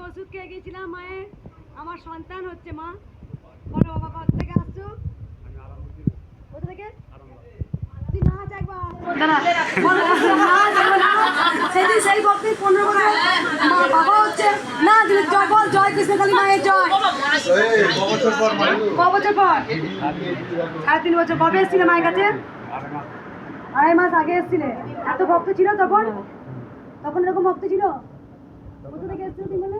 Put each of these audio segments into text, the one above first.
ওষুধ খেয়ে গিয়েছিলাম মায়ের, আমার সন্তান হচ্ছে। মা বলো বাবা, কোথা থেকে আসছো? কোথা থেকে? তুই নাচ একবার। সেদিন সেই ভক্তি 15 বছর মা বাবা হচ্ছে না, জয় বল, জয় কৃষ্ণকালী মায়ের জয়। ক বছর পর? 3.5 বছর। কবে এসেছিলে মায়ের কাছে? 2.5 মাস আগে এসেছিলে। এত ভক্ত ছিল তখন? তখন এরকম ভক্ত ছিল? কোথা থেকে এসেছিল তুমি বলে?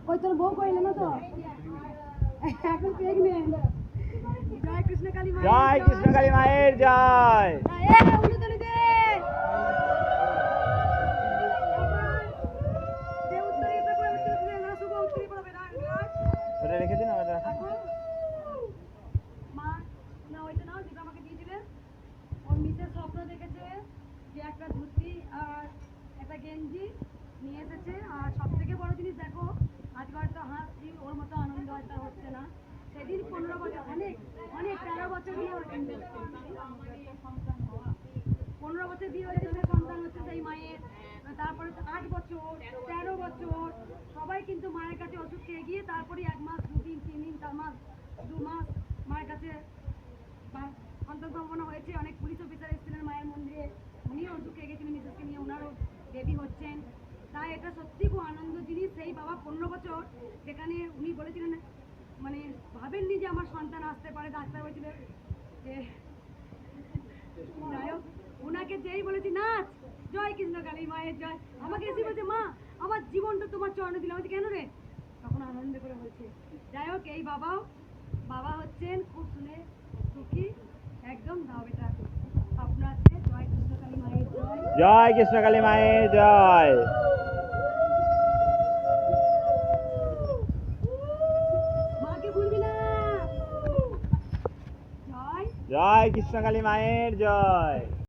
কই তোর বউ কইলে না তো? এখন প্রেগনেন্ট। জয় কৃষ্ণকালী মায়ের জয় কৃষ্ণকালী মায়ের জয়। রেখে দিন মা না ওইটা নাও যেটা আমাকে দিয়েছিলে। ওর মিসের স্বপ্ন দেখেছে যে একটা ধুতি আর একটা গেঞ্জি নিয়ে এসেছে। আর সব থেকে বড় জিনিস দেখো, আজকে হয়তো হাসছি, ওর মতো আনন্দ হয়তো হচ্ছে না। সেদিন 15 বছর, অনেক অনেক 13 বছর বিয়ে হয়েছে। 15 বছর বিয়ে হয়েছে, সন্তান হচ্ছে সেই মায়ের। তারপরে 8 বছর, 13 বছর সবাই কিন্তু মায়ের কাছে ওষুধ খেয়ে গিয়ে তারপরে 1 মাস, 2 দিন, 3 দিন, 4 মাস, 2 মাস মায়ের কাছে সন্তান সম্পন্ন হয়েছে। অনেক পুলিশ অফিসার এসেছিলেন মায়ের মন্দিরে, উনিও ওষুধ খেয়ে গেছিলেন মিসেসকে নিয়ে, ওনারও বেবি হচ্ছেন। তাই এটা সত্যি খুব আনন্দ জিনিস। সেই বাবা 15 বছর, যেখানে উনি বলেছিলেন, মানে ভাবেননি যে আমার সন্তান আসতে পারে। ডাক্তার বলেছিলেন যে, যাই হোক, ওনাকে যেই বলেছি নাচ জয় কৃষ্ণকালী মায়ের জয়, আমাকে এসে বলছে মা আমার জীবনটা তোমার চরণে দিলাম। আমি কেন রে? তখন আনন্দ করে বলছে। যাই হোক, এই বাবা হচ্ছেন খুব শুনে সুখী একদম। দাও বেটা আপনার আছে। জয় কৃষ্ণকালী মায়ের জয়। জয় কৃষ্ণকালী মায়ের জয়। মাকে ভুলবি না। জয় জয় কৃষ্ণকালী মায়ের জয়।